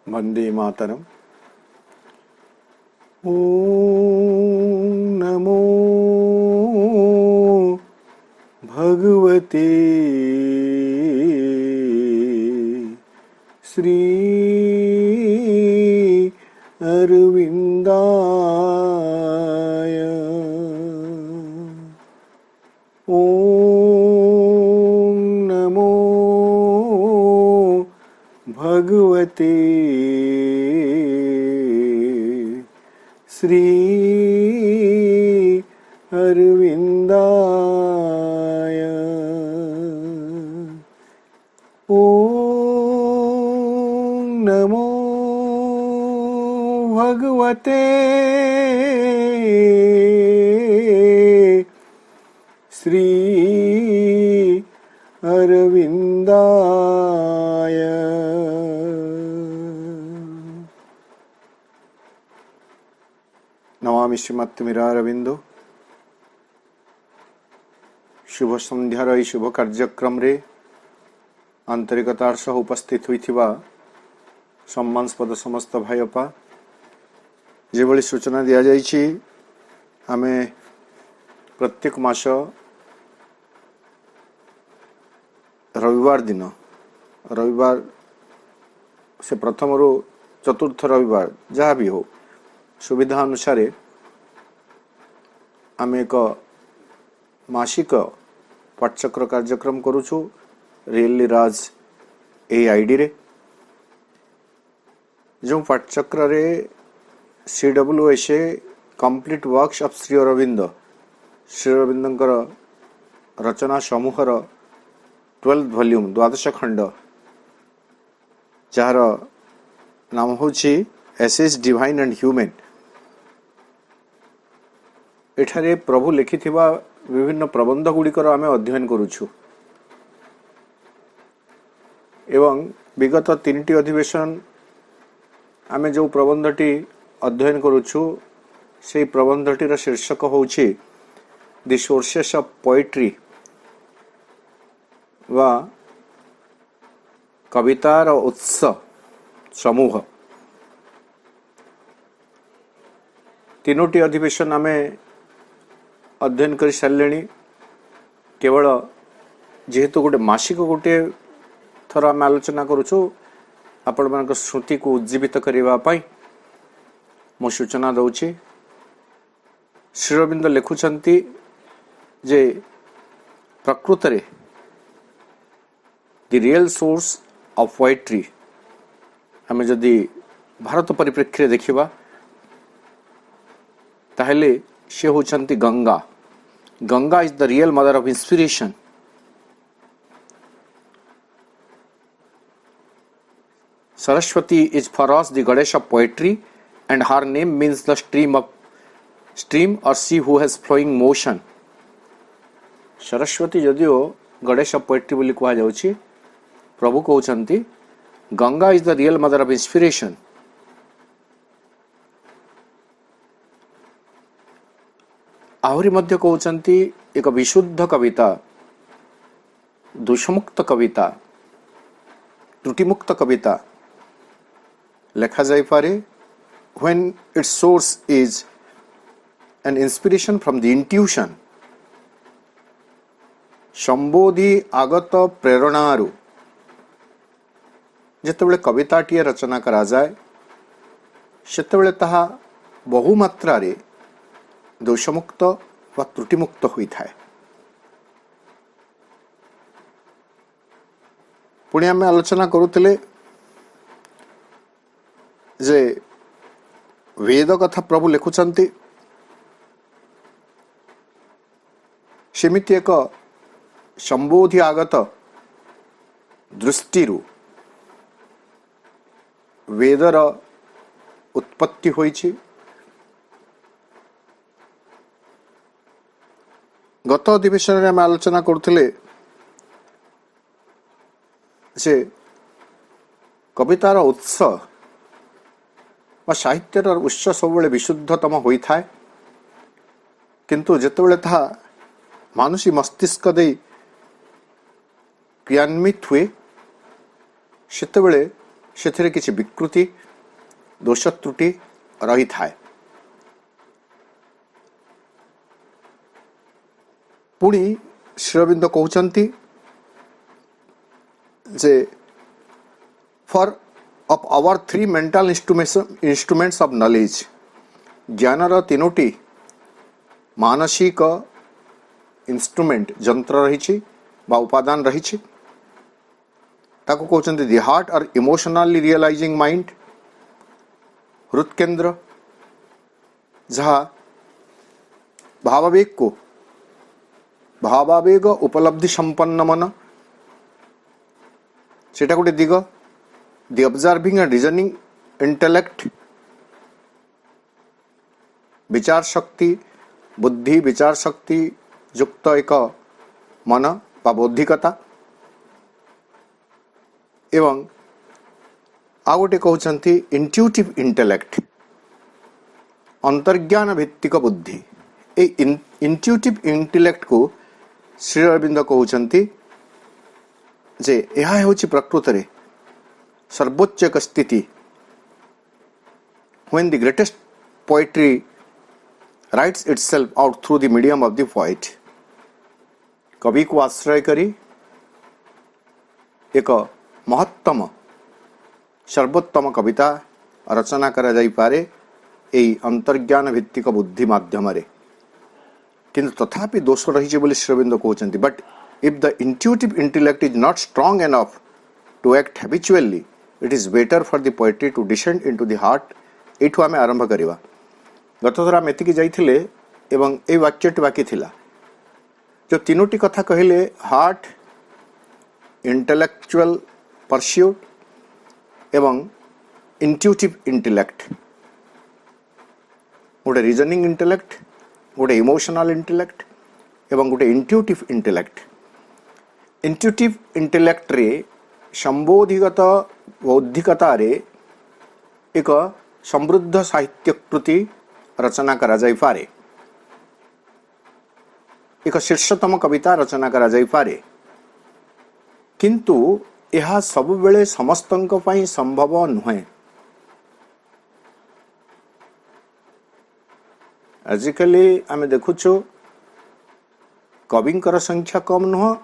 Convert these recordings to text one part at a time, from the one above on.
वंदे मातरम। ॐ नमो भगवते श्री अरविंदाय। ॐ नमो भगवते श्री अरविंदाय। ॐ नमो भगवते श्री अरविंदाय। नमामि श्रीमत्मीरारविंदो। शुभ संध्यार यह शुभ कार्यक्रम रे आंतरिकतार सह उपस्थित होइथिबा सम्मानस्पद समस्त भाई अपा जे भली सूचना दिया जाइछि, आमे प्रत्येक मास रविवार दिन, रविवार से प्रथम रु चतुर्थ रविवार जहाँ भी हो सुविधा अनुसार आम एक मासिक पाठचक्र कार्यक्रम करुछु रियली राज आईडी रे। जो पाठचक्र रे CWSA complete works of Shri Aurobindo, Shri अरविंदंकर रचना समूहर 12th वॉल्यूम 12 खंड जार नाम होछि एसेस डिवाइन एंड ह्यूमन। एठारे प्रभु लिखिथिबा विभिन्न प्रबंध गुड़िकर आमे अध्ययन करुछु एवं विगत 3टी अधिवेशन आमे जो प्रबंधटी अध्ययन करुछु से प्रबंधटीर शीर्षक होछि द सोर्सेस ऑफ पोएट्री वा कवितार उत्स समूह। 3टी अधिवेशन आमे अध्ययन कर सारे। केवल जेहेतु गोटे मासिक गोटे थर आम आलोचना करुछु आपण मान स्मृति को उज्जीवित करने मो सूचना दौची। श्री अरविंद लिखुचंती जे प्रकृत रे the real source of poetry आम जदि भारत परिप्रेक्षी देखिबा ताहले से होचंती Ganga. Ganga is the real mother of inspiration. Saraswati is for us the goddess of poetry and her name means the stream or sea who has flowing motion. Saraswati जदियो गणेश ऑफ पोएट्री बोली कहा जाउछि, प्रभु कहउछंती Ganga is the real mother of inspiration. आहरी मध्य कहउछंती एक विशुद्ध कविता, दोषमुक्त कविता, त्रुटिमुक्त कविता लेखा जाई पारे when its source is an inspiration from the intuition, संबोधि आगत प्रेरणारु जेतेबेले कविताटीए रचना करा जाए सेतेबेले ताहा बहुमात्रा रे दोषमुक्त वा त्रुटिमुक्त होई थाए। पुणी आमे आलोचना करुतले जे वेद कथा प्रभु लिखुचंती सेमिति एक संबोधि आगत दृष्टि वेदर उत्पत्ति होइछि। गत अधिवेशन में आम आलोचना करुले जे कवितार उत्स साहित्यर उत्स सब विशुद्धतम होता है, किंतु जितेबाला ता मानुषी मस्तिष्क दे क्रियान्वित हुए सेतेबेले ସେଥିରେ କିଛି ବିକୃତି ଦୋଷ ତ୍ରୁଟି ରହିଥାଏ। ପୁଣି ଶ୍ରୀ ଅରବିନ୍ଦ କହୁଛନ୍ତି ଯେ for of hour 3 mental instruments of knowledge, ଜ୍ଞାନର 3ଟି ମାନସିକ ଇନଷ୍ଟ୍ରୁମେଣ୍ଟ ଯନ୍ତ୍ର ରହିଛି ବା ଉପାଦାନ ରହିଛି। ତାକୁ କହୁଛନ୍ତି ଦି ହାର୍ଟ ଅର୍ ଇମୋସନାଲି ରିଏଲାଇଜିଂ ମାଇଣ୍ଡ, ହୃତ୍କେନ୍ଦ୍ର, ଯାହା ଭାବାବେଗ ଉପଲବ୍ଧି ସମ୍ପନ୍ନ ମନ, ସେଟା ଗୋଟେ ଦିଗ। ଦି ଅବଜର୍ଭିଂ ଆଣ୍ଡ ରିଜନିଂ ଇଣ୍ଟେଲେକ୍ଟ, ବିଚାର ଶକ୍ତି, ବୁଦ୍ଧି ବିଚାର ଶକ୍ତି ଯୁକ୍ତ ଏକ ମନ ବା ବୌଦ୍ଧିକତା। ଏବଂ ଆଉ ଗୋଟେ କହୁଛନ୍ତି ଇଣ୍ଟ୍ୟୁଟିଭ ଇଣ୍ଟେଲେକ୍ଟ, ଅନ୍ତର୍ଜ୍ଞାନ ଭିତ୍ତିକ ବୁଦ୍ଧି। এই ଇଣ୍ଟ୍ୟୁଟିଭ ଇଣ୍ଟେଲେକ୍ଟକୁ ଶ୍ରୀ ଅରବିନ୍ଦ କହୁଛନ୍ତି ଯେ ଏହା ହେଉଛି ପ୍ରକୃତରେ ସର୍ବୋଚ୍ଚ ଏକ ସ୍ଥିତି। when the greatest poetry writes itself out through the medium of the poet, कवि को आश्रय करी एक महत्तम सर्वोत्तम कविता रचना करा जाई पारे एई अंतर्ज्ञान भित्तिक बुद्धि माध्यम रे। किंतु तथापि दोष रही बोली श्री अरविंद कहते, but if the intuitive intellect is not strong enough to act habitually, it is better for the poetry to descend into the heart. एठू आमे आरंभ करिवा। गत थर आम एतिकी जाइथिले एवं ए वाक्यटी बाकी थिला। जो तीनोटी कथा कहले, हार्ट, इंटेलेक्चुअल परस्यूट एवं इंट्यूटिव इंटेलेक्ट, गोटे रीजनिंग इंटेलेक्ट, गोटे इमोशनल इंटेलेक्ट एवं गोटे इंट्यूटिव इंटेलेक्ट। इंट्यूटिव इंटेलेक्ट रे संबोधिगत बौद्धिकता रे एक समृद्ध साहित्य कृति रचना करा जाई पारे, एक शीर्षतम कविता रचना करा जाई पारे। किंतु यह सब बेले समस्तंक पई संभव नुहे। आजिकली आम देखुचु कविंकर संख्या कम नुह,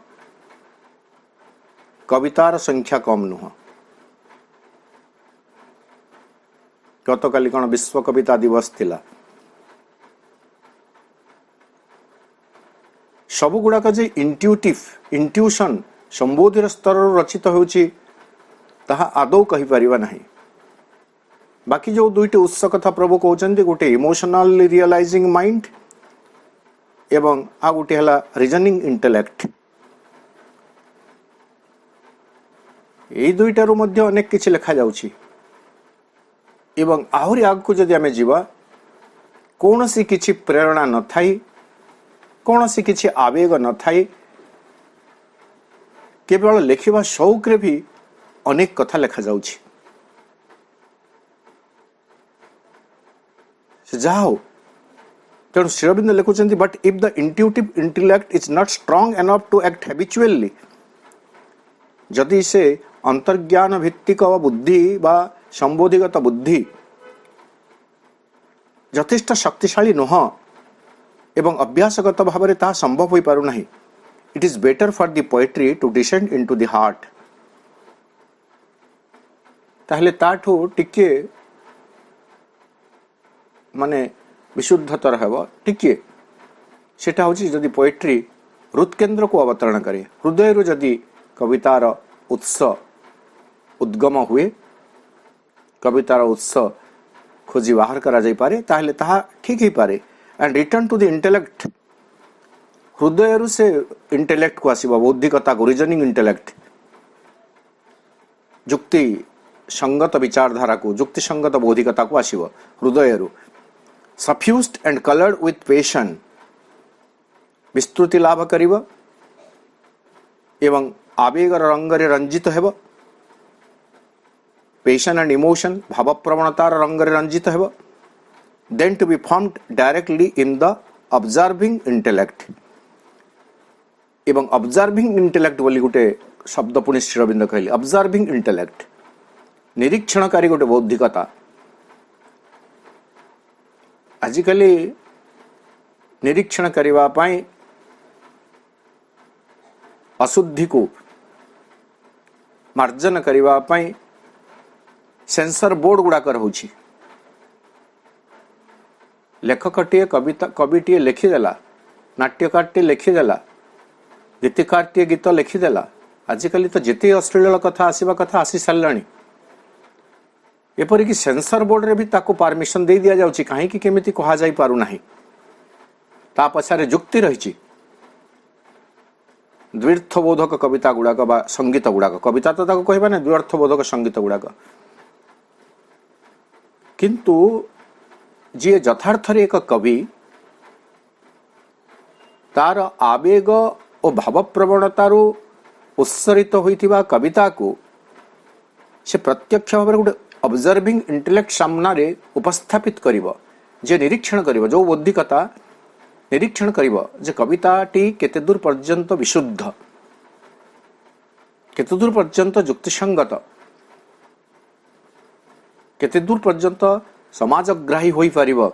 कवितार संख्या कम नुह। गतकाली कौन विश्व कविता दिवस थिला। सब गुड़ाक जे इंट्यूशन संबोधि स्तर रचित होउची ताहा आदौ कहि परिबा नाही। बाकी जो दुईटी उत्स कथा प्रभु कहते, गोटे इमोशनल रियलाइजिंग माइंड एवं आ गोटे हला रीजनिंग इंटेलेक्ट। एई दुईटारु मध्य अनेक किछि लेखा जाउची। एवं आहुरी आगकु जदि आमे जीवा, कोनोसी किछि प्रेरणा न थाई, कोनोसी किछि आवेग न थाई, केवल लेखिबा शौक रे भी अनेक कथा लेखा जाउची। जाओ तेणु श्री अरविंद लिखुचंती, but if the intuitive intellect is not strong enough to act habitually, जदि से अंतर्ज्ञान भित्तिक बुद्धि बा संबोधिगत बुद्धि यथेष्ट शक्तिशाली नुह एवं अभ्यासगत भाव में ता संभव हो पारु नहीं, it is better for the poetry to descend into the heart. ताहले ताठू टिके माने विशुद्धतर हेबो टिके, सेटा होची जदि पोएट्री हृत्केन्द्र को अवतरण करे, हृदय रु जदि कवितार उत्स उद्गम हुए, कवितार उत्स खोजी बाहर करा जाई पारे, ताहले ताहा ठीक ही पारे। And return to the intellect, हृदय रु से इंटेलेक्ट को आसीबो, बौद्धिकता को, रीजनिंग इंटेलेक्ट, जुक्ति संगत विचारधारा को, जुक्ति संगत बौद्धिकता को आसीबो हृदय रु। सफ्यूज्ड एंड कलर्ड विथ पैशन, विस्तृति लाभ करिबो एवं आवेग रंग रे रंजित हेबो। पैशन एंड इमोशन, भाव प्रवणतार रंग रे रंजित हेबो। Then to be formed directly in the observing intellect. एवं ऑब्जर्विंग इंटेलेक्ट बोली गोटे शब्द पुणी श्री अरविंद कहले, ऑब्जर्विंग इंटेलेक्ट निरीक्षणकारी गोटे बौद्धिकता आजिकल निरीक्षण करने अशुद्धि को मार्जन करने सेंसर बोर्ड गुड़ाक रोचे लेखकटे कविटे लिखिदेला नाट्यकारटे लिखिदेला गीतकारटे गीत लिखिदेला आजिकल तो जिते अश्लील कथा आसवा कथा आसी सारे एपरिक सेंसर बोर्ड रे भी ताको परमिशन दे दिया जाउची कहीं केमिति कहा जाई पारु नाही ता पछारे जुक्ति रही द्व्यर्थबोधक कविता गुड़ाक बा संगीत गुड़ाक कविता तो ताको कहबा ना द्व्यर्थबोधक संगीत गुड़ाक किंतु जी यथार्थ एक कवि तार आवेग और भाव प्रवणतार उत्सरित होइथिबा कविता को से प्रत्यक्ष भाव गोटे ऑब्जर्विंग इंटेलेक्ट सामना रे उपस्थापित करिवो जे निरीक्षण करिवो जो बौद्धिकता निरीक्षण करिवो जे कविताटी केते दूर पर्यंत विशुद्ध केते दूर पर्यंत युक्तिसंगत केते दूर पर्यंत समाजग्राही होई पारिबो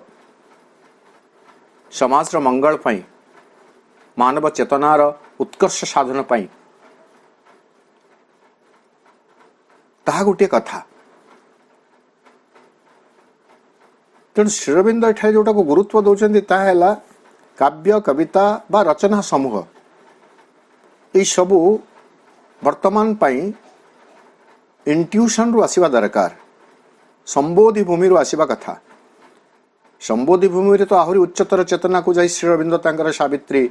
समाज मंगल पाई मानव चेतनार उत्कर्ष साधन पाई ताहा गोटे कथा तेणु श्री अरविंद एठारे जोटा को गुरुत्व दौरान ताहा काव्य कविता बा रचना समूह ये सबू वर्तमान पाई इंट्यूशन रु आसीबा दरकार संबोधि भूमि रु आसीबा कथा संबोधि भूमि रे तो आहुरी उच्चतर चेतना को जाई श्री अरविंद तांकर सावित्री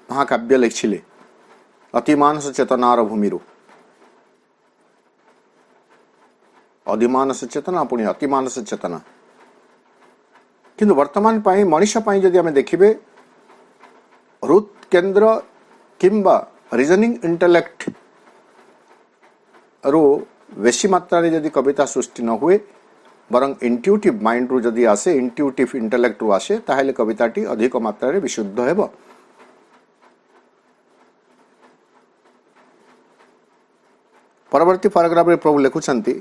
महाकाव्य लिखिले अतिमानस चेतनार भूमि रु अधिमानस चेतना पुणी अतिमानस चेतना किंतु वर्तमान पाई मनीष पाई जदि आमे देखिबे हृद केंद्र किंबा रीजनिंग इंटेलेक्ट रो बेसी मात्रा रे जदि कविता सृष्टि न हुए बरं इंट्यूटिव माइंड रु जदि आसे इंट्यूटिव इंटेलेक्ट रु आसे ताहेले कविताटी अधिक मात्रा रे विशुद्ध हेबो। परवर्ती पैराग्राफ रे प्रभु लिखुछंती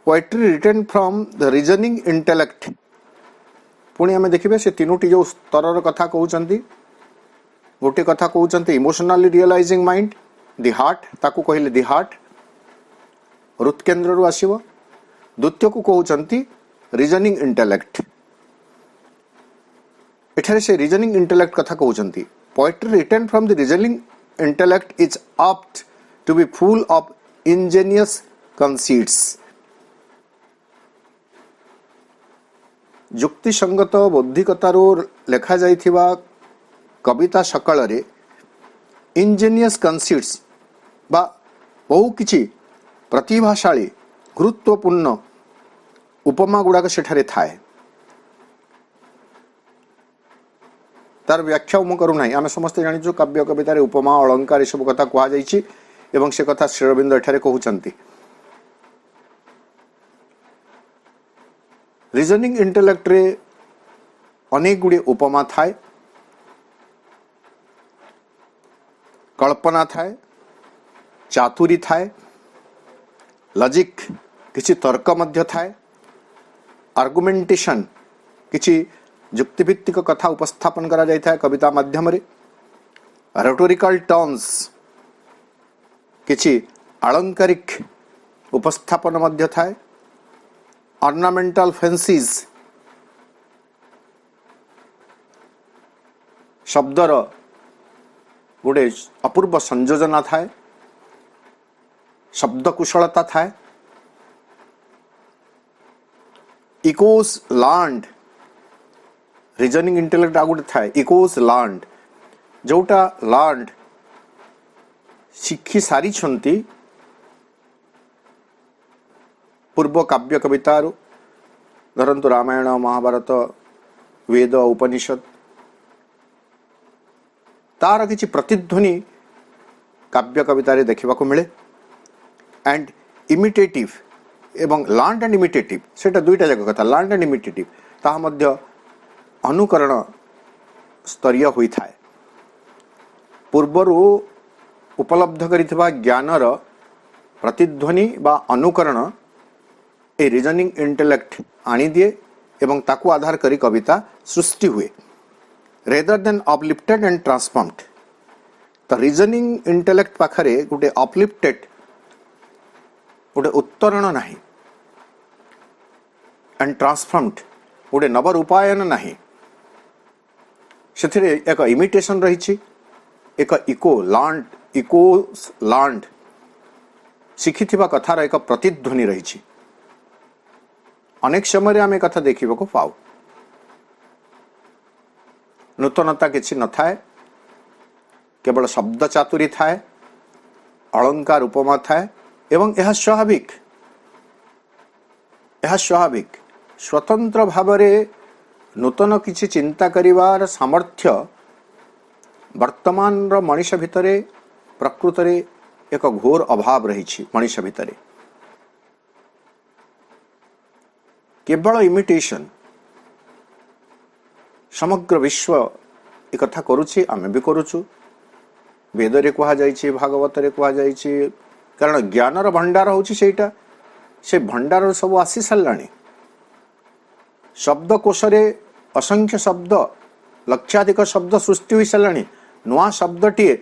poetry written from the reasoning intellect पुणी आम देखिए से तीनोटी जो स्तर कथा कहते गोटे कथा कहते इमोशनली रियलाइजिंग माइंड दि हार्ट ताकू कहले दि हार्ट हृद केन्द्र रु आसीबो द्वितीय को कहते रीजनिंग इंटेलेक्ट एठारे से रीजनिंग इंटेलेक्ट कथा कहते poetry written from the reasoning intellect is apt to be full of ingenious conceits युक्ति संगत बौद्धिकतारो लेखा जाइथिबा कविता सकल रे इंजीनियस कंसीट्स बा बहु किछि प्रतिभाशाली गुरुत्वपूर्ण उपमा गुड़ाक सेठारे थाए तार व्याख्या मु करू नाही आमे समस्त जानिछु काव्य कविता रे उपमा अलंकार सब कथा कहा जाइछि एवं से कथा श्री अरविंद एठारे कहउचंती। रीजनिंग इंटेलेक्ट रे अनेक गुड़े उपमा थाए कल्पना थाए चातुरी थाए लॉजिक किछि तर्क मध्य थाए आर्गुमेंटेशन किछि युक्तिभित्तिक कथा उपस्थापन करा जाय थाए कविता माध्यम रे रेटोरिकल टर्म्स किछि आलंकारिक उपस्थापन मध्य थाए ऑर्नामेंटल फेंसीज शब्दर गोटे अपूर्व संयोजना थाए शब्द कुशलता थाए इकोस लर्न्ड रीजनिंग इंटेलेक्ट आ गोटे थाए इकोस लर्न्ड जोटा लर्न्ड शिखी सारी छंती पूर्व काव्य कवितार धरंतु रामायण महाभारत वेद उपनिषद तार किछि प्रतिध्वनि काव्य कविता रे देखिबा को मिले एंड इमिटेटिव एवं लर्न्ड एंड इमिटेटिव सेटा दुईटा जग कथा लर्न्ड एंड इमिटेटिव ता मध्य अनुकरण स्तरीय होई थाए पूर्वरु उपलब्ध करिथिबा ज्ञानर प्रतिध्वनि बा अनुकरण ए रीजनिंग इंटेलेक्ट आनी दिए एवं ताकू आधार करी कविता सृष्टि हुए rather than uplifted and transformed. तो रीजनिंग इंटेलेक्ट पाखरे गोटे अपलिफ्टेड गोटे उत्तरण नाही एंड ट्रांसफॉर्म्ड गोटे नव रूपायन नाही। से एक इमिटेशन रही एक इको लर्न्ड शिखिथिबा कथार एक प्रतिध्वनि रही। अनेक समय आम कथा देखा पाऊ नूतनता किसी न थाए केवल शब्द चातुरी थाए अलंकार उपमा थाए एवं यह स्वाभाविक स्वतंत्र भाव नूतन किसी चिंता करिवार सामर्थ्य वर्तमान मनीष भितर प्रकृत एक घोर अभाव रही मनीष भितर केवल इमिटेशन समग्र विश्व एक कथा करुछि आमे भी करुछु वेद रे कहा जाइछि भागवत रे कहा जाइछि कारण ज्ञानर भंडार होछि सेटा से भंडार सब आसी साराणी शब्दकोश रे असंख्य शब्द लक्षाधिक शब्द सृष्टि हो साराणी नुआ शब्दटीए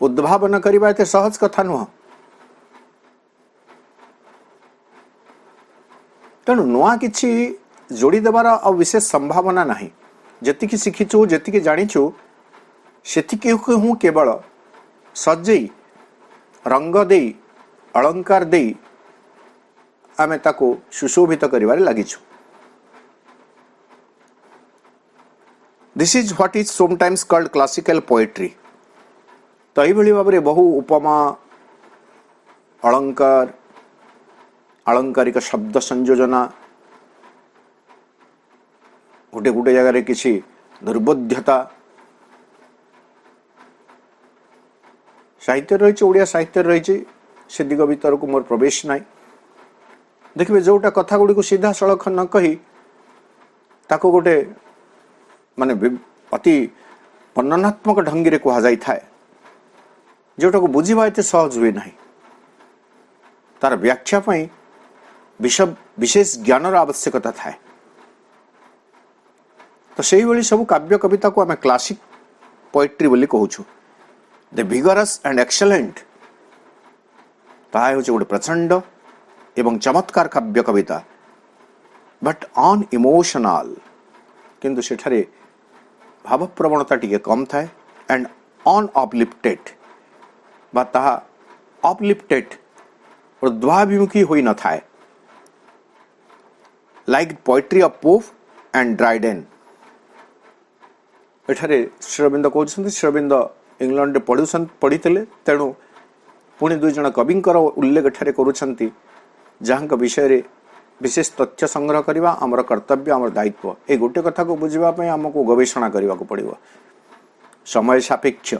उद्भावन करबा एते सहज कथा नुह तेणु नुआ किछि जोड़ी देवार आ विशेष संभावना नहीं जेतिकी शिखिचु जेतिकी जानिचु सेतिकी हूँ केवल सजई रंग दे अलंकार दे आमे ताको सुशोभित करिवारे लागिछु। This is what is sometimes called classical poetry. तो यही भाव में बहु उपमा अलंकार आलंकारिक शब्द संयोजना गोटे गोटे जगार किसी दुर्बोध्यता साहित्य रही ओडिया साहित्य रही से दिग भीतर को मोर प्रवेश ना देखिए जोटा कथा गुड़ी को सीधा सड़क न कही ताको गोटे माने अति वर्णनात्मक ढंगी कह जाए जोटा को बुझा एत सहज हुए ना तार व्याख्या विशेष ज्ञानर आवश्यकता थाए। तो सही भली सब काव्य कविता को आम क्लासिक पोएट्री बोली कहूँ द विगरस एंड एक्सेलेंट ताहा हूँ गोटे प्रचंड एवं चमत्कार काव्य कविता बट अन इमोशनल किंतु सेठारे भाव प्रवणता टिके कम थाए एंड अन अपलिफ्टेड बा ताहा अपलिफ्टेड ऊर्ध्वाभिमुखी होई न थाए like poetry of Pope and Dryden. एठारे श्रीअरविंद कहते श्रीअरविंद इंग्लैंड पढ़ी तेणु पुणी दुई जन कविंकर उल्लेख एठारे करुछंती जहां विषय रे विशेष तथ्य संग्रह करवा आमर कर्तव्य आमर दायित्व ए गोटे कथा को बुझापी आमको गवेषणा करने को पड़ो समय सापेक्ष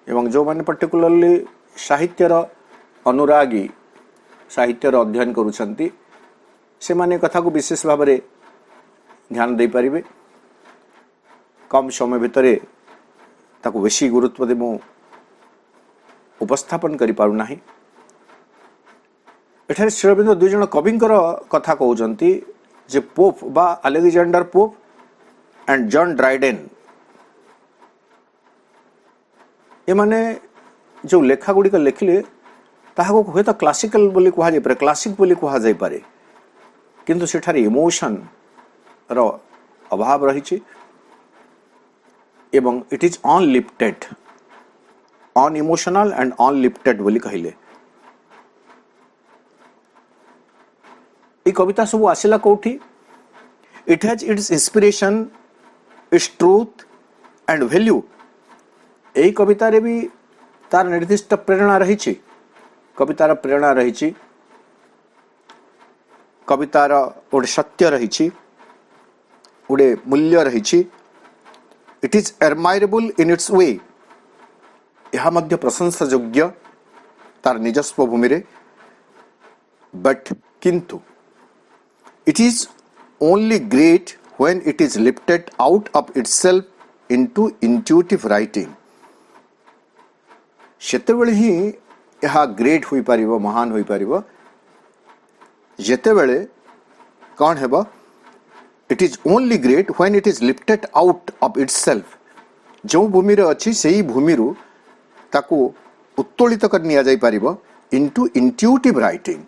एवं जो मैंने पर्टिकुलरली साहित्यर अनुरागी साहित्यर अध्ययन करुछंती से माने कथा को विशेष भाव में ध्यान दे पारिबे कम समय भितर ताको बेसी गुरुत्व दे मु उपस्थापन करि पारु नाही। एठारे श्रीअरविंद दुई जन कविंकर कथा कहउचंती जे पोप बा Alexander Pope and John Dryden ए माने जो लेखा गुड़िक लिखिले ताहाको हुए तो क्लासिकल बोली कहा जाय पारे क्लासिक बोली कहा जाय पारे किंतु सेठारे इमोशन रो अभाव रही एवं it is unlifted unemotional and unlifted बोली कहले। ये कविता सब आसिला कोठी it has its inspiration its truth and value. यही कविता रे भी तार निर्दिष्ट प्रेरणा रही कवितार प्रेरणा रही कवितार गोटे सत्य रही गोटे मूल्य रही it is admirable in its way यह मध्य प्रशंसा योग्य तार निजस्व भूमि रे बट किंतु it is only great when it is lifted out of itself into intuitive writing सेतेबेले ही यह ग्रेट हो पारिबो महान हो पारिबो ଯେତେବେଳେ କ'ଣ ହେବ, it is only great when it is lifted out of itself. ଯେଉଁ ଭୂମିରେ ଅଛି ସେଇ ଭୂମିରୁ ତାକୁ ଉତ୍ତୋଳିତ କରି ନିଆଯାଇପାରିବ ଇଣ୍ଟୁ ଇଣ୍ଟ୍ୟୁଟିଭ୍ ରାଇଟିଂ।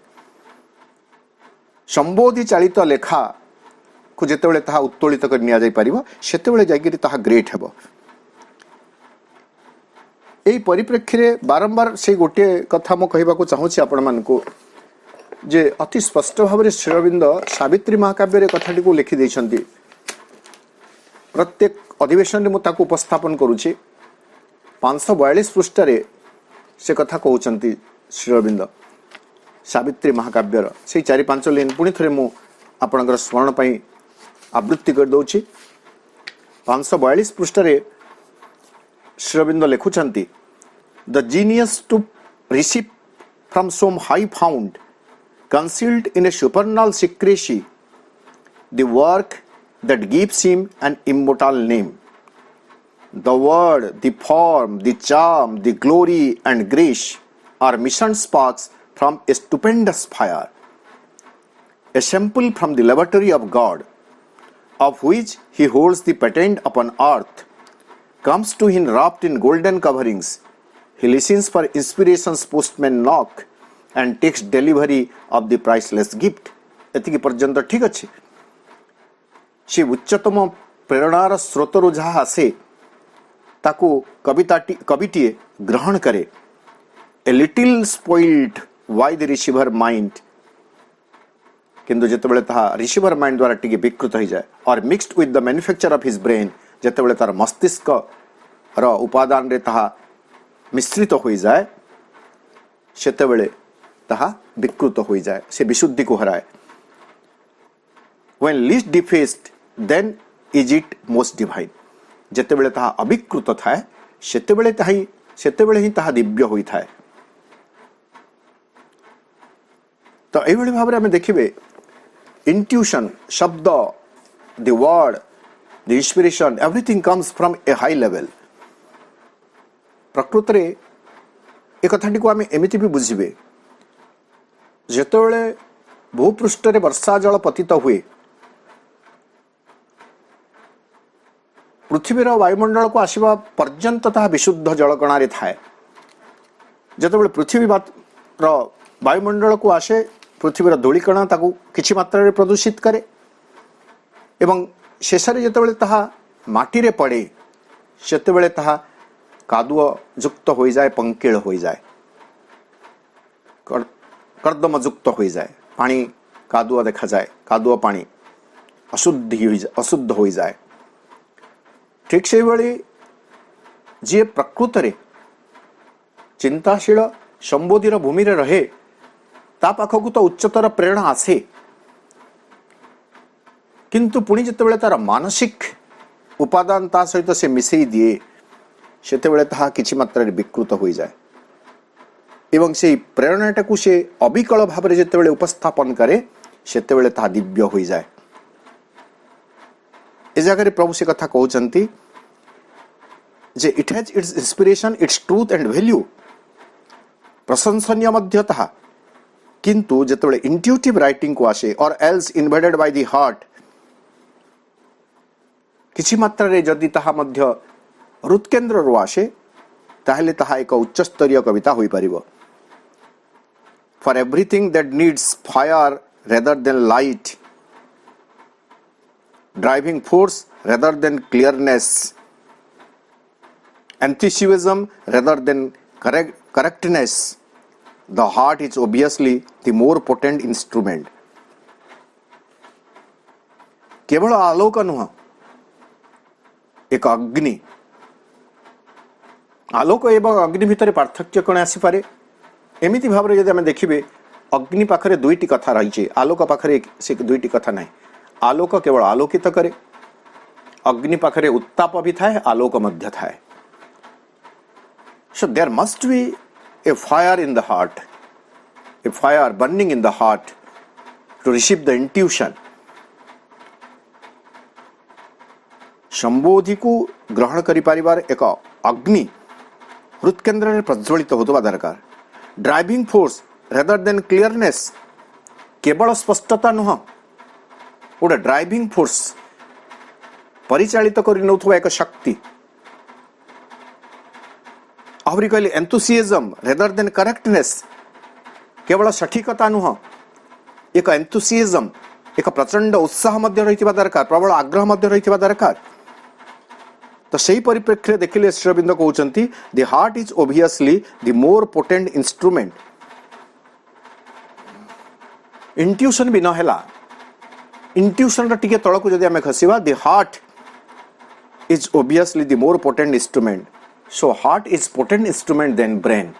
ସମ୍ବୋଧି ଚାଳିତ ଲେଖାକୁ ଯେତେବେଳେ ତାହା ଉତ୍ତୋଳିତ କରି ନିଆଯାଇପାରିବ ସେତେବେଳେ ଯାଇକରି ତାହା ଗ୍ରେଟ୍ ହେବ। ଏହି ପରିପ୍ରେକ୍ଷୀରେ ବାରମ୍ବାର ସେଇ ଗୋଟିଏ କଥା ମୁଁ କହିବାକୁ ଚାହୁଁଛି ଆପଣମାନଙ୍କୁ ଯେ ଅତି ସ୍ପଷ୍ଟ ଭାବରେ ଶ୍ରୀ ଅରବିନ୍ଦ ସାବିତ୍ରୀ ମହାକାବ୍ୟରେ କଥାଟିକୁ ଲେଖିଦେଇଛନ୍ତି। ପ୍ରତ୍ୟେକ ଅଧିବେଶନରେ ମୁଁ ତାକୁ ଉପସ୍ଥାପନ କରୁଛି। 542 ପୃଷ୍ଠାରେ ସେ କଥା କହୁଛନ୍ତି ଶ୍ରୀ ଅରବିନ୍ଦ ସାବିତ୍ରୀ ମହାକାବ୍ୟର ସେଇ 4-5 ଲାଇନ୍ ପୁଣି ଥରେ ମୁଁ ଆପଣଙ୍କର ସ୍ମରଣ ପାଇଁ ଆବୃତ୍ତି କରିଦେଉଛି। 542 ପୃଷ୍ଠାରେ ଶ୍ରୀ ଅରବିନ୍ଦ ଲେଖୁଛନ୍ତି, The genius to receive from some high found, concealed in a supernal secrecy, the work that gives him an immortal name. The word, the form, the charm, the glory and grace are mission sparks from a stupendous fire, a sample from the laboratory of God, of which he holds the patent upon earth, comes to him wrapped in golden coverings. He listens for inspiration's postman knock and takes delivery of the priceless gift. ଏତିକି ପର୍ଯ୍ୟନ୍ତ ଠିକ ଅଛି। ସେ ଉଚ୍ଚତମ ପ୍ରେରଣାର ସ୍ରୋତରୁ ଯାହା ଆସେ ତାକୁ କବିଟିଏ ଗ୍ରହଣ କରେ। A little spoiled by the receiver mind, କିନ୍ତୁ ଯେତେବେଳେ ତାହା ରିସିଭର ମାଇଣ୍ଡ ଦ୍ୱାରା ଟିକେ ବିକୃତ ହୋଇଯାଏ, or mixed with the manufacture of his brain, ଯେତେବେଳେ ତାର ମସ୍ତିଷ୍କର ଉପାଦାନରେ ତାହା ମିଶ୍ରିତ ହୋଇଯାଏ ସେତେବେଳେ ତାହା ବିକୃତ ହୋଇଯାଏ, ସେ ବିଶୁଦ୍ଧିକୁ ହରାଏ। When least defaced, then is it most divine. ଯେତେବେଳେ ତାହା ଅବିକୃତ ଥାଏ ସେତେବେଳେ ହିଁ ତାହା ଦିବ୍ୟ ହୋଇଥାଏ। ତ ଏଇଭଳି ଭାବରେ ଆମେ ଦେଖିବେ intuition, ଶବ୍ଦ, the word, the inspiration, everything comes from a high level. ପ୍ରକୃତରେ ଏ କଥାଟିକୁ ଆମେ ଏମିତି ବି ବୁଝିବେ, ଯେତେବେଳେ ଭୂପୃଷ୍ଠରେ ବର୍ଷା ଜଳ ପତିତ ହୁଏ ପୃଥିବୀର ବାୟୁମଣ୍ଡଳକୁ ଆସିବା ପର୍ଯ୍ୟନ୍ତ ତାହା ବିଶୁଦ୍ଧ ଜଳକଣାରେ ଥାଏ। ଯେତେବେଳେ ପୃଥିବୀର ବାୟୁମଣ୍ଡଳକୁ ଆସେ ପୃଥିବୀର ଧୂଳିକଣା ତାକୁ କିଛି ମାତ୍ରାରେ ପ୍ରଦୂଷିତ କରେ ଏବଂ ଶେଷରେ ଯେତେବେଳେ ତାହା ମାଟିରେ ପଡ଼େ ସେତେବେଳେ ତାହା କାଦୁଅ ଯୁକ୍ତ ହୋଇଯାଏ, ପଙ୍କିଳ ହୋଇଯାଏ, କର୍ଦ୍ଦମ ଯୁକ୍ତ ହୋଇଯାଏ, ପାଣି କାଦୁଅ ଦେଖାଯାଏ, କାଦୁଅ ପାଣି ଅଶୁଦ୍ଧ ହୋଇଯାଏ। ଠିକ୍ ସେଇଭଳି ଯିଏ ପ୍ରକୃତରେ ଚିନ୍ତାଶୀଳ ସମ୍ବୋଧିର ଭୂମିରେ ରହେ ତା ପାଖକୁ ତ ଉଚ୍ଚତର ପ୍ରେରଣା ଆସେ, କିନ୍ତୁ ପୁଣି ଯେତେବେଳେ ତାର ମାନସିକ ଉପାଦାନ ତା ସହିତ ସେ ମିଶେଇ ଦିଏ ସେତେବେଳେ ତାହା କିଛି ମାତ୍ରାରେ ବିକୃତ ହୋଇଯାଏ ଏବଂ ସେହି ପ୍ରେରଣାଟାକୁ ସେ ଅବିକଳ ଭାବରେ ଯେତେବେଳେ ଉପସ୍ଥାପନ କରେ ସେତେବେଳେ ତାହା ଦିବ୍ୟ ହୋଇଯାଏ। ଏ ଜାଗାରେ ପ୍ରଭୁ ସେ କଥା କହୁଛନ୍ତି ଯେ it has its inspiration, its truth and value. ପ୍ରଶଂସନୀୟ ମଧ୍ୟ ତାହା, କିନ୍ତୁ ଯେତେବେଳେ ଇଣ୍ଟ୍ୟୁଟିଭ୍ ରାଇଟିଂକୁ ଆସେ or else invaded by the heart, କିଛି ମାତ୍ରାରେ ଯଦି ତାହା ମଧ୍ୟ ହୃତ୍କେନ୍ଦ୍ରରୁ ଆସେ ତାହେଲେ ତାହା ଏକ ଉଚ୍ଚସ୍ତରୀୟ କବିତା ହୋଇପାରିବ। For everything that needs fire rather than light, driving force rather than clearness, enthusiasm rather than correctness, the heart is obviously the more potent instrument. केवल आलोक नुह, एक अग्नि। आलोक एवं अग्नि भितर पार्थक्य कौन आसीपे? एमती भाव में जब आम देखिए अग्नि पाखरे दुईटी कथा रही, आलोक पाखरे से दुईटी कथा ना। आलोक केवल आलोकित करे, अग्नि पाखरे उत्ताप भी थाए, आलोक मध्य थाए। So there must be a fire in the heart, a fire burning in the heart to receive the intuition. संबोधि को ग्रहण करि परिवार एक अग्नि हृत्केन्द्र में प्रज्वलित होता दरकार। Driving force rather than clearness, केवल स्पष्टता नुह गोटे ड्राइविंग फोर्स परिचालित कर नौथुवा एक शक्ति आहरी कहले एंथुसियाज्म रेदर देन करेक्टनेस केवल सठिकता नुह एक एंथुसियाज्म एक प्रचंड उत्साह मध्य रही दरकार प्रबल आग्रह मध्य रही दरकार तो सही परिप्रेक्षी देखिले श्री अरविंद कहते the heart is obviously the more potent instrument intuition भी नहला इंट्यूशन टिके तलक जदि आम खसवा the heart is obviously the more potent instrument so heart is potent instrument than brain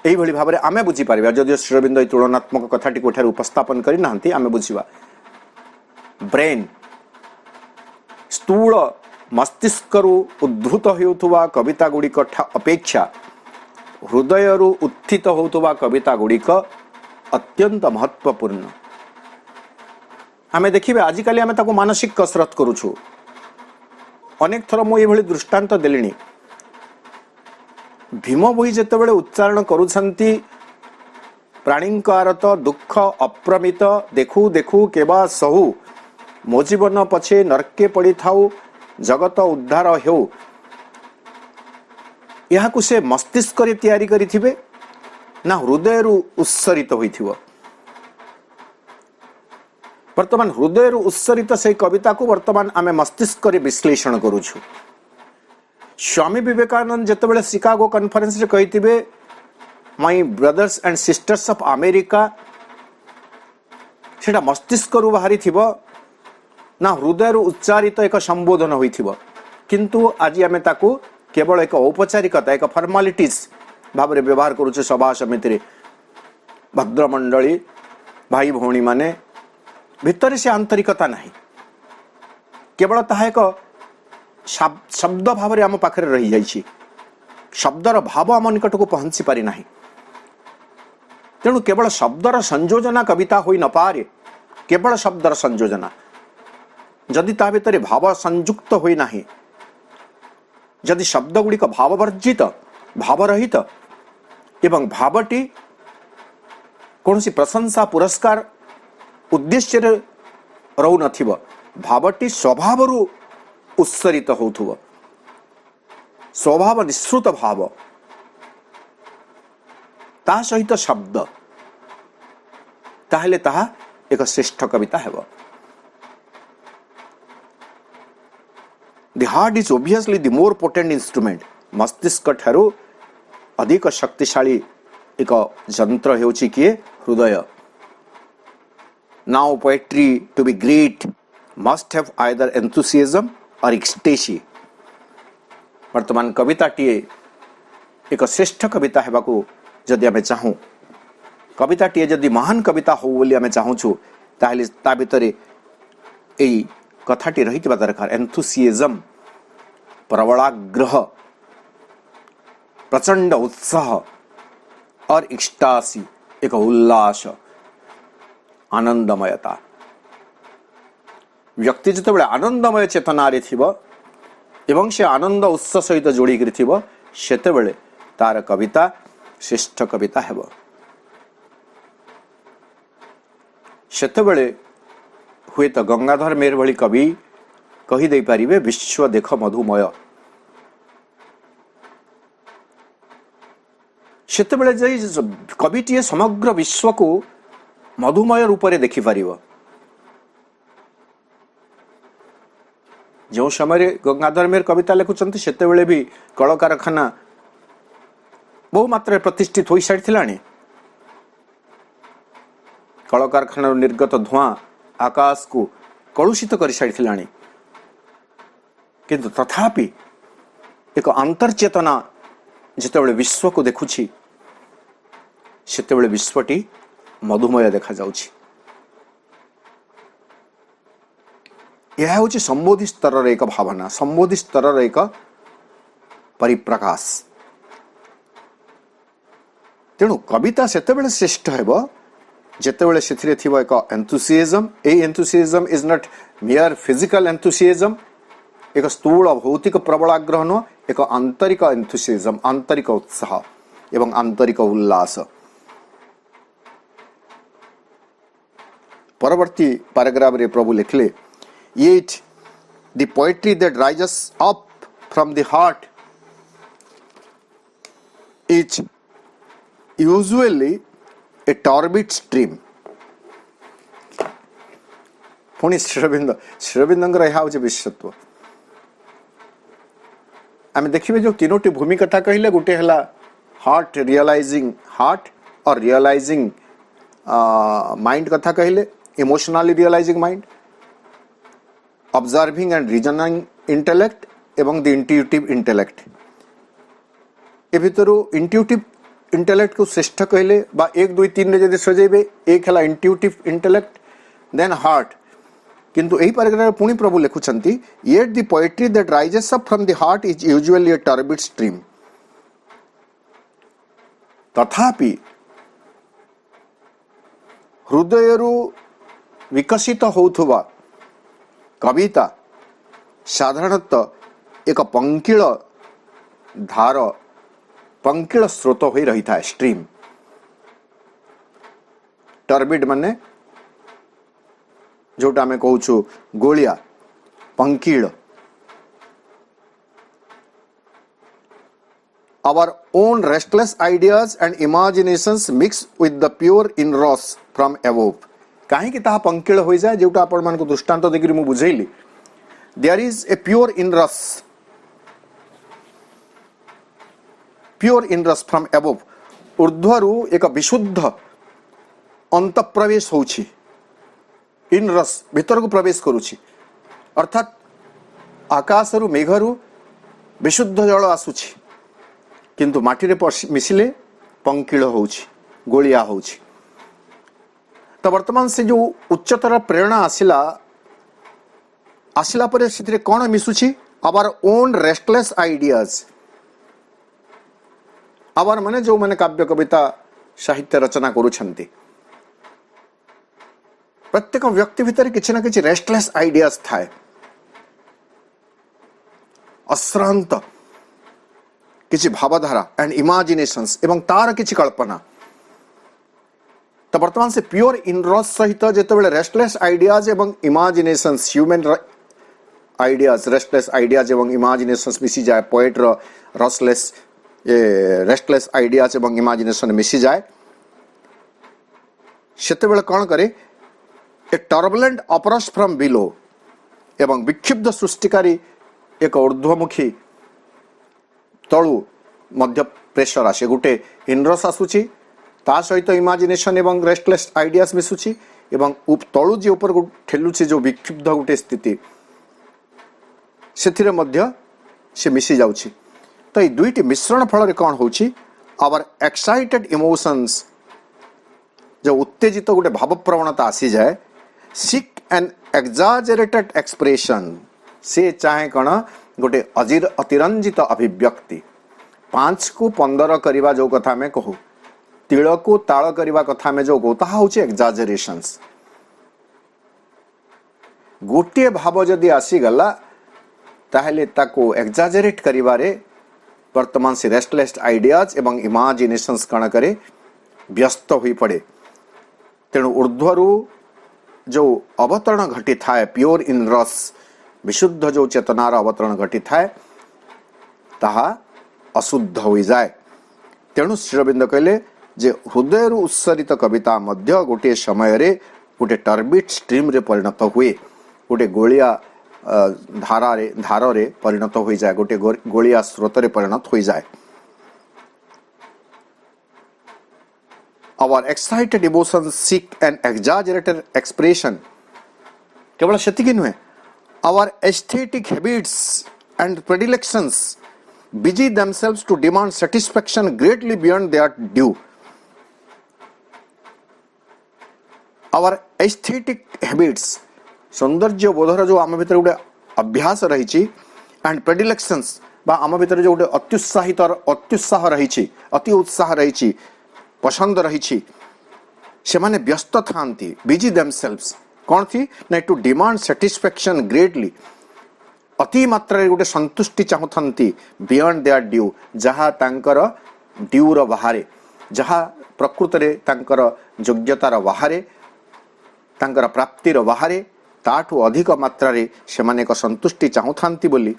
यही भाव में आम बुझीपर जदि श्री अरविंद तुलनात्मक कथाटी उपस्थापन करना आम बुझा ब्रेन स्थूल मस्तिष्करू उद्धृत होउथुवा कविता गुड़िक अपेक्षा हृदयरू उत्थित होउथुवा कविता गुड़िक अत्यंत महत्वपूर्ण आमे देखिबे आजिकाली आमे ताको मानसिक कसरत करूछु अनेक थर मु एभली दृष्टांत देलिनी भीम बोही जेतेबेले उच्चारण करूछंती प्राणींकार दुख अप्रमित देखू देखू केबा सहु मो जीवन पछे नरके पड़ी थाऊ जगत उद्धार हो यह से मस्तिष्क तैयारी करिथिबे ना हृदय उत्सरित होइथिबो वर्तमान हृदय उत्सरित से कविता को वर्तमान आमे मस्तिष्क विश्लेषण करूछु स्वामी विवेकानंद जेतेबेले शिकागो कॉन्फ्रेंस रे कहिथिबे my brothers and sisters of America सेटा मस्तिष्क रु बाहरी थिबो ना हृदय उच्चारित एक संबोधन होइथिबो किंतु आज आमे ताकू केवल एक औपचारिकता एक फॉर्मालिटीज भाव में व्यवहार करूचे सभा समिति रे भद्रमंडली भाई भौणी माने भितर से आंतरिकता नहीं केवल ताहा एक शब्द भाव में आम पाखे रही जाइछि शब्दर भाव आम निकट को पहुंची पारि नाही तेणु केवल शब्दर संयोजना कविता होई न पारे केवल शब्दर संयोजना जदि ता भितर भाव संयुक्त होई नाही जदि शब्द गुड़िक भाववर्जित भावरहित एवं भावटी कौन सी प्रशंसा पुरस्कार उद्देश्य रहू नथिबो भावटी स्वभाव उत्सरित होथुबो स्वभाव निश्रुत भाव ता सहित शब्द ताहले ताहा एक श्रेष्ठ कविता हेबो The heart is obviously the more potent instrument. मस्तिष्क ठारू अधिक शक्तिशाली एक यंत्र हेउची किए हृदय. Now poetry to be great must have either enthusiasm or ecstasy. वर्तमान कविता टीए एक श्रेष्ठ कविता हेबाकू जदि आमे चाहूँ कविता टीए जदि महान कविता हो बोली आमे चाहूछु ताहले ता भितरे एई कथाटी रही दरकार एंथुसियाज्म प्रबलाग्रह प्रचंड उत्साह और एक्सटासी एक उल्लास आनंदमयता व्यक्ति जितेबाला आनंदमय चेतना थिबो एवं से आनंद उत्साह सहित जोड़ी थिबो सेतेबेले तार कविता श्रेष्ठ कविता हेबो सेतेबेले हुए तो गंगाधर मेर भली कवि कही दे पारिबे विश्व देख मधुमय सेतेबेले जई कविटीए समग्र विश्व को मधुमय रूप में देखि पारिबो जो समय गंगाधर मेर कविता लिखुचंती सेतेबेले भी कल कारखाना बहु मात्रा प्रतिष्ठित हो सारी कल कारखाना निर्गत धुआं आकाश को कलुषित कर सारी किंतु तथापि एक अंतर्चेतना जितेबेले विश्व को देखुछि सेतेबेले विश्वटी मधुमय देखा जाउछि यह होछि संबोधि स्तर एक भावना संबोधि स्तर एक परिप्रकाश तेणु कविता सेतेबेले श्रेष्ठ हेबो जेतेबेले सेथिरे थिबो एक enthusiasm A enthusiasm is not मियर physical enthusiasm एक स्थूल भौतिक प्रबलाग्रह न एक आंतरिक एंथुसियाज्म आंतरिक उत्साह एवं आंतरिक उल्लास परवर्ती पैराग्राफ रे प्रभु लिखले, yet the poetry that rises up from the heart is usually a turbid stream. पुणी श्रीरबिंदर यह हूँ विशेषत्व। आम देखिए जो तीनोटी भूमि कथा कहले, गोटे है हार्ट रियलाइजिंग हार्ट और रियलाइजिंग माइंड कथा कहले, emotionally realising mind, observing and reasoning intellect एवं द इंट्यूटिव इंटेलेक्ट। ए भितर इंट्यूटिव इंटेलेक्ट को श्रेष्ठ कहले बा 1 2 3 रे जदि सजेबे, एक है इंट्यूटिव इंटेलेक्ट देन हार्ट। किंतु एही पैराग्राफ पुणी प्रभु लिखुछंती, yet the poetry that rises up from the heart is usually a turbid stream. तथापि हृदयरू विकसित होउथुवा कविता साधारणतः एक पंकिल धार पंकिल स्रोत होई रही था, स्ट्रीम। टर्बिड माने जोटा आम कहूँ गोलिया, पंकिल। Our own restless ideas and imaginations mix with the pure inros from above. कहीं ताहा पंकिल हो जाए, जोटा आपण मान को दृष्टांत देखिए मु बुझेली। There is a pure inrus from above. ऊर्ध्वरु एक विशुद्ध अंत प्रवेश होउछि, इनरस भीतर को प्रवेश करुछि, अर्थात आकाशरु मेघरु विशुद्ध जल आसुछि, किंतु माटी रे मिसिले पंकिल होउछि, गोलिया होउछि। तो वर्तमान से जो उच्चतर प्रेरणा आसिला परे सिथिरे कोन मिसुछि? Our own restless ideas. Our माने जो माने काव्य कविता साहित्य रचना करूछंती, प्रत्येक व्यक्ति भीतर किसी ना किसी रेस्टलेस आइडियाज थाए, अश्रांत किसी भावधारा एंड इमेजिनेशंस एवं तार किसी कल्पना। तो वर्तमान से प्योर इनरस सहित जेतेबेले रेस्टलेस आइडियाज एवं imaginations, human ideas, restless ideas एवं इमेजिनेशंस मिसी जाए, पोएट रेस्टलेस आइडियाज एवं इमेजिनेशन मिसी जाए, सेतेबेले कौन करे? ए टर्बुलेंट अपरस फ्रॉम बिलो एवं विक्षिप्त सृष्टिकारी एक ऊर्ध्वमुखी तलु मध्य प्रेशर आसे, गोटे इनरस आसुची, ता सहित इमेजिनेशन एवं रेस्टलेस आइडियाज मिसुची, एवं तलु जे ऊपर ठेलुची जो विक्षिप्त गोटे स्थिति सेथिरे मध्य से मिसी जाउची। तो ये दुईटी मिश्रण फल रे कौन होउची? आवर एक्साइटेड इमोशंस, जो उत्तेजित गोटे भाव प्रवणता आसी जाए, सीक एन एक्जाजरेटेड एक्सप्रेशन, से चाहे कौन गोटे अतिरंजित अभिव्यक्ति। 5 को 15 करवा जो कथा में कहू, तिल को ताल करवा कथा में जो कहू, ताहा होची एक्जाजरेशंस। गोटे भाव जदि आसी गला ताहले ताको एक्जाजरेट करिवारे वर्तमान से रेस्टलेस आइडियाज एवं इमेजिनेशंस कण करे व्यस्त होई पड़े। तेणु ऊर्ध्वरु जो अवतरण घटी थाए, प्योर इन रस, विशुद्ध जो चेतनार अवतरण घटी थाए, ताहा अशुद्ध हो जाए। तेणु श्रीरबिंद कहले जे हृदय उत्सरित कविता मध्य गोटे समय रे गोटे टर्बिड स्ट्रीम रे परिणत हुए, गोटे गोलिया धार रे परिणत हो जाए, गोटे गोलिया स्रोत रे परिणत हो जाए। Our excited emotions seek an exaggerated expression. केवल सेतिकी नुहे, our aesthetic habits and predilections busy themselves to demand satisfaction greatly beyond their due. Our aesthetic habits, सौंदर्य बोधर जो आम भीतर गोटे अभ्यास रही, एंड प्रेडिलेक्शंस बा आम भीतर जो गोटे अत्युत्साह रही, अति उत्साह रही, पसंद रही, से माने व्यस्त थांती, बिजी देमसेल्व्स कौन थी ना टू डिमांड सैटिस्फैक्शन ग्रेटली, अति मात्रा गोटे संतुष्टि चाहूथंती, बियॉन्ड देयर ड्यू, जहा तांकर ड्यूर बाहरे, जहा प्रकृत रे तांकर योग्यतार बाहरे, तांकर प्राप्तिर बाहरे ताठू अधिक मात्रा रे सेमाने एक संतुष्टि चाहूथांती बोली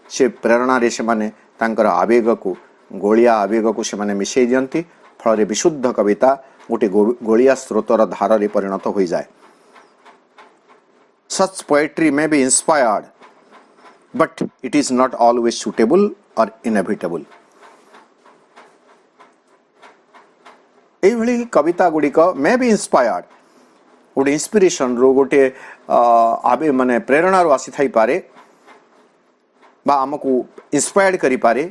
से प्रेरणा रे सेमाने तांकर आवेग को गोलिया आवेग को सेमाने मिसई दियंती फल विशुद्ध कविता गोटे गोलिया स्रोतर धार रे परिणत हो जाए। Such poetry may be inspired, but it is not always suitable or inevitable. एभली कविता गुड़िक मे बी इंस्पायर्ड गोटे इंस्पिरेशन रो गोटे आबे माने प्रेरणा रो आसी थाई पारे बा हमको इंस्पायर्ड करी पारे,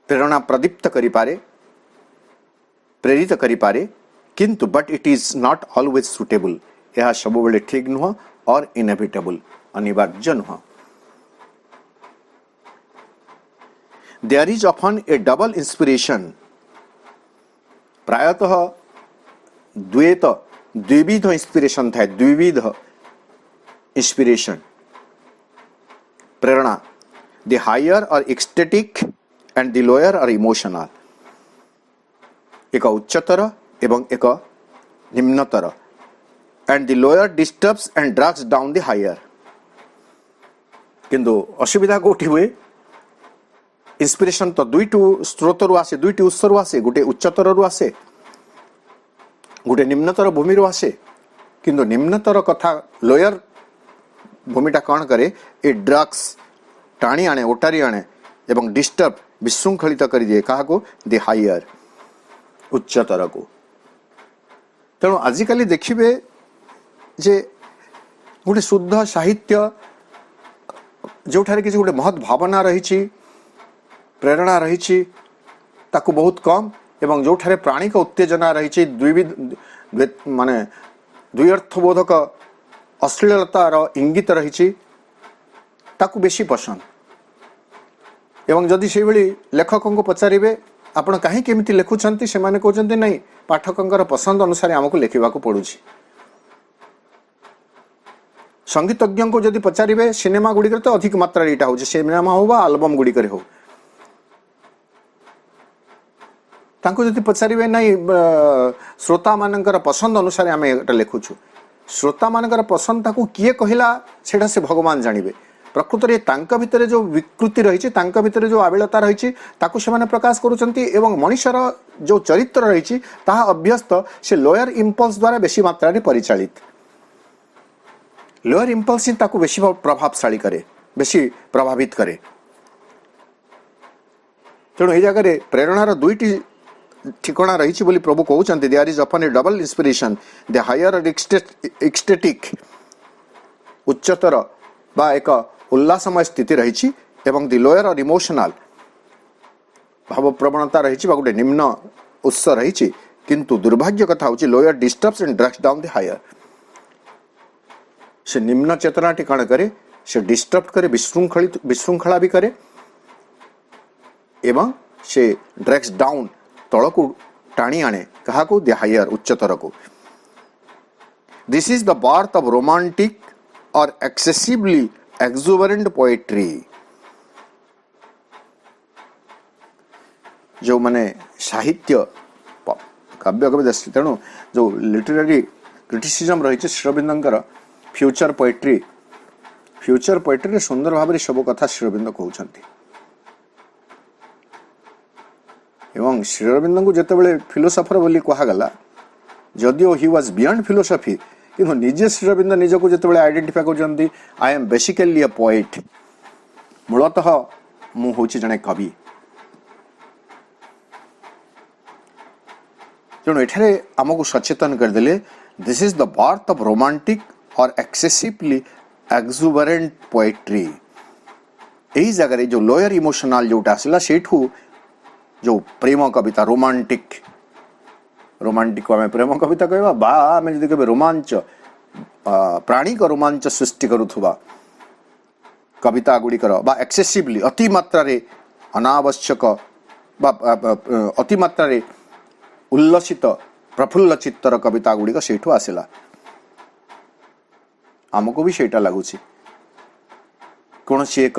प्रेरणा प्रदीप्त करी पारे, प्रेरित करी पारे, किंतु but it is not always suitable, यह सब बेले ठीक नुह और इनएविटेबल अनिवार्य नुह। There is often a double inspiration, प्रायतः द्विविध इंस्पिरेशन था, द्विविध इंस्पिरेशन प्रेरणा, the higher or ecstatic and the lower or emotional, एक उच्चतर एवं एक निम्नतर, and the lower disturbs and drags down the higher. किंतु असुविधा कोठी हुए, इंस्पिरेशन तो दुईटू स्रोत रु आसे, दुईटी उत्स रु आसे, गोटे उच्चतर रु आसे, गोटे निम्नतर भूमि रु आसे, किंतु निम्नतर कथा लोअर भूमिटा कौन करे, ए ड्रग्स टाणी आने, ओटारी आने एवं डिस्टर्ब विशृंखलित कर दिए कहा को, द हायर उच्चतर को। तेणु आजिकाली देखिए जे गोटे शुद्ध साहित्य जो कि गोटे महत भावना रही, प्रेरणा रही, ताकू बहुत कम, एवं जो प्राणिक उत्तेजना रही, द्विविध माने द्व्यर्थबोधक अश्लीलतार इंगित रही, ताकू बेसी पसंद। एवं जदि से लेखकों को पचारे आपण कहीं केमिति लिखुंट से कहते नहीं, पाठकों पसंद अनुसार आमको लिखा पड़ू। संगीतज्ञ को जदि पचारे सिनेमा गुड़िक तो अधिक मात्रा यहाँ हो, सिनेमा हो आलबम गुड़िक हो, जदि पचारे नहीं श्रोता मानकर पसंद अनुसार आम एटा लिखुचु, श्रोता मानकर पसंद ताकू किए कहला सेटा से भगवान जानिबे। प्रकृत रे तांका भितरे जो विकृति रही, तांका भितरे जो आबिलता रही, ताकू से माने प्रकाश करुचंती, एवं मनुष्यर जो चरित्र रही ताहा अभ्यस्त से लोअर इंपल्स द्वारा बेसी मात्रा रे परिचालित। लोअर इंपल्स ही ताकू बेसी प्रभावशाली करे, बेसी प्रभावित करे। तेणु ए जगह प्रेरणार दुईटी ठिकाना रही बोली प्रभु कहते, there is often a double inspiration, the higher or ecstatic उच्चतर बा एक उल्लासमय स्थिति रही, एवं द लोअर और इमोशनल भाव प्रवणता रही, गोटे निम्न उत्स रही, किंतु दुर्भाग्य कथा हूँ lower disturbs and drags down the higher. से निम्न चेतनाटी कण करे, से डिस्टर्ब करे, विशृंखला भी करे, एवं से ड्रैग्स डाउन तल को टाणी आने कहा को, द हायर उच्चतर को। This is the birth of romantic और एक्सेसिवली एक्सुबरेंट पोएट्री। जो माने साहित्य काव्य कवि दृष्टि, तेणु जो लिटरेरी क्रिटिसिजम रही श्रीअरविंदर फ्यूचर पोएट्री रे सुंदर भाव में सब कथा श्रीअरविंद कहते। एवं श्रीअरविंद को जितेबाला फिलोसफर बोली कहगला, जदिओ ही वाज बियॉन्ड फिलोसफी, किंतु निजे श्रीअरविंद निजको जितेबाला आइडेंटिफाई करछन्ती, I am basically a poet, मूलतः मु होछि जने कवि। तेणु एठारे आमको सचेतन करदेले, this is the birth of romantic और एक्सेसिवली एक्सुबरेंट पोएट्री। यही जगह जो लोअर इमोशनल जोटा आसला सेठू जो प्रेम कविता रोमांटिक को आम प्रेम कविता कहवा बा आम जदि कहे रोमांच प्राणिक रोमांच सृष्टि करुवा कविता गुड़िकर बा एक्सेसिवली अति मात्रा रे अनावश्यक बा अति मात्रा रे उल्लसित प्रफुल्ल चित्तर कविता गुड़िक सेठू आसला। आमको भी सेटा लगुच कौन सी एक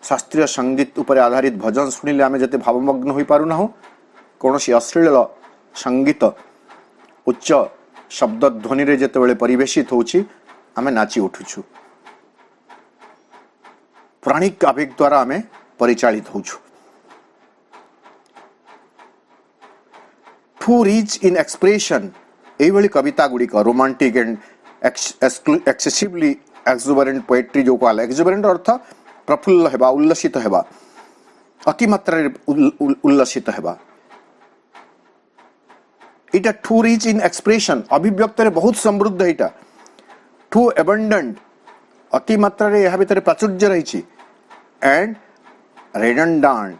शास्त्रीय संगीत उपर आधारित भजन शुणिले आम जते भावमग्न हो पारना, कौन सी अश्लील संगीत उच्च शब्द ध्वनि रे जेतेबेले परिवेशित होउची आमे नाची उठुछु, प्राणिक आवेग द्वारा आमे परिचालित होउछु। टू रीच इन एक्सप्रेशन एई भली कविता गुडी का romantic and excessively exuberant poetry जो कहला, एक्सुबरेंट अर्थ प्रफुल्ल हेबा, उल्लसित हेबा, अति मात्रा उल्लसित हेबा। इटा टू रिच इन एक्सप्रेशन अभिव्यक्त रे बहुत समृद्ध, इटा टू एबंडेंट अति मात्रा रे यहाँ भितर प्राचुर्य रही, एंड रेडंडांट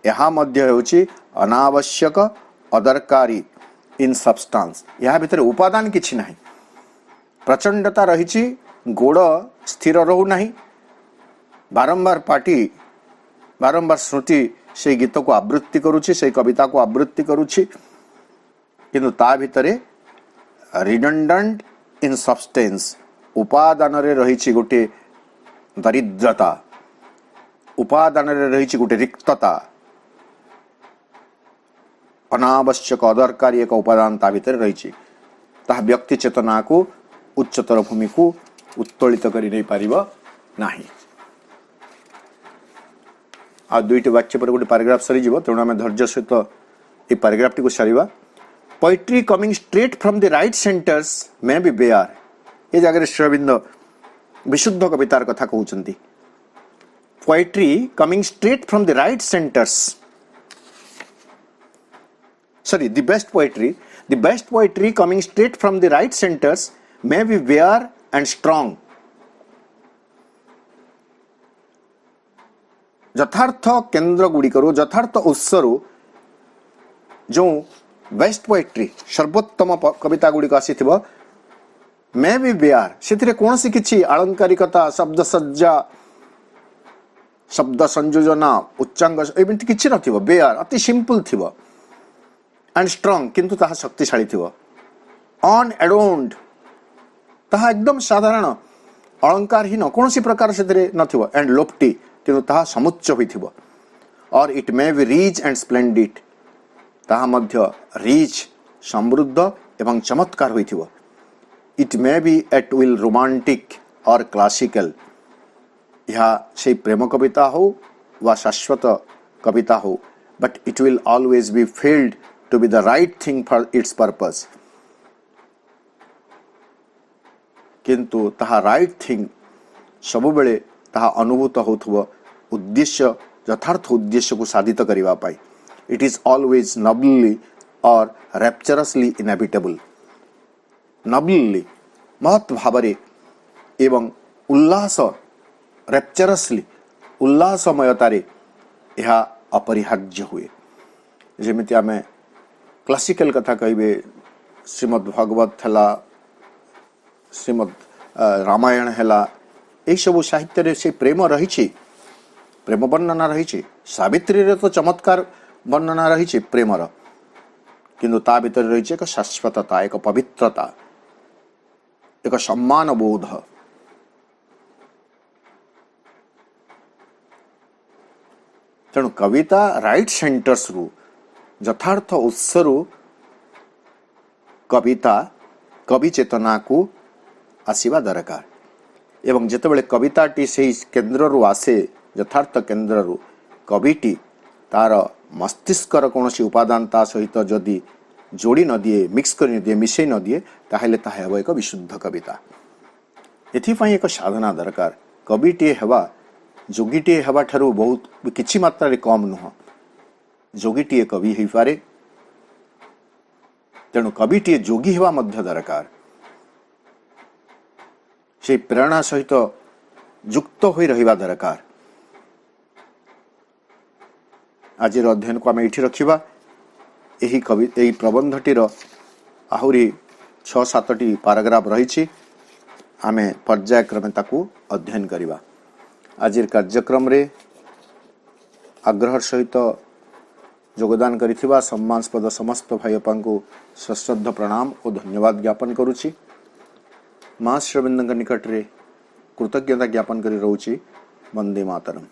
यहाँ मध्य होची अनावश्यक अदरकारी इन सब्सटेंस, यहाँ भितर उपादान किछि नाही, प्रचंडता रही, गोड़ स्थिर रहू नाही, बारंबार पार्टी बारंबार श्रुति से गीत को आवृत्ति करुछि, से कविता को आवृत्ति करुछि, किंतु ता भितरे रिडंडेंट इन सब्सटेंस उपादान रे रही गोटे दरिद्रता, उपादान रे रही गोटे रिक्तता, अनावश्यक अदरकारी एक उपादान ता भितर रही, ताहा व्यक्ति चेतना को उच्चतर भूमि को उत्तोलित करि नै पारिबो नाही। आ दुईटी वाक्य पर गोटे पैराग्राफ सरी जीवो, तेणु आम धैर्य सहित ये पैराग्राफ टी को सारिबा। Poetry coming straight from the right centres may be bare, ये जगह श्री अरविंद विशुद्ध कवितार कथा कहउचंती। Poetry coming straight from the right centres, sorry, the best poetry coming straight from the right centers may be bare and strong. यथार्थ केंद्र गुड़िकरू, यथार्थ उत्सरू जो बेस्ट पोएट्री सर्वोत्तम कविता गुड़िक आसीथिबो मे बी बेयर, सेथिरे कोनसी किछि आलंकारिकता, शब्द सज्जा, शब्द संयोजना, उच्चांग एमिति किछि नथिबो, बेयर अति सिंपल थिबो, एंड स्ट्रांग किंतु ताहा शक्तिशाली थिबो, अनएडोन्ड ताहा एकदम साधारण अलंकारहीन कोनसी प्रकार सेथिरे नथिबो, एंड लोफ्टी किंतु ताहा समुच्च होइथिबो, or it may be rich and splendid ताहा मध्य रिच समृद्ध एवं चमत्कार होइथिबो, it may be at will romantic or classical, यह से प्रेम कविता हो वा शाश्वत कविता हो, but it will always be field to be the right thing for its purpose, किंतु ताहा right thing सब बेले ताहा अनुभूत होथुव उद्देश्य, यथार्थ उद्देश्य को साधित करिवा पाई। It is always nobly or rapturously inevitable, nobly महत् भावरे एवं उल्लास, rapturously उल्लासमयतारे यह अपरिहार्य हुए। जेमिति आमे क्लासिकल कथा कहिबे, श्रीमद् भागवत हला, श्रीमद् रामायण हला, एई सब साहित्य रे से प्रेम रही, प्रेम वर्णना रही, सावित्री रे तो चमत्कार वर्णना रही प्रेमर, किंतु ता भीतर रही एक शाश्वतता, एक पवित्रता, एक सम्मान बोध। तेणु कविता राइट सेंटर्स रु, यथार्थ उत्सरू कविता कवि चेतना को आसीबा दरकार, एवं जेतेबेले कविताटी से केन्द्र रु आसे, यथार्थ केन्द्र रु, कविटी तार मस्तिष्कर कौनसी उपादान ता सहित जदि जोड़ी न दिए, मिक्स कर न दिए, मिसई न दिए, ताहेले ताहा हेबो एक विशुद्ध कविता। एथिपाई एक साधना दरकार। कविटीए हेबा जोगीटीए हेबा ठारू बहुत किछि मात्रा रे कम नुह, जोगीटीए कवि हेई पारे, तेणु कविटीए जोगी हेबा मध्य दरकार। से प्रेरणा सहित युक्त होई रहिबा दरकार। आज अध्ययन को आम ये रखा। यही कवि यही प्रबंधटीर आहरी 6-7टी पाराग्राफ रही, आम पर्यायक्रमे ताकू अध्ययन करवा। आज कार्यक्रम रे आग्रह सहित योगदान करिथिबा सम्मानस्पद समस्त भाई बापा को सश्रद्ध प्रणाम और धन्यवाद ज्ञापन करुछि। मां श्री अरविंद निकट रे कृतज्ञता ज्ञापन करी रहउछि। वंदे मातरम।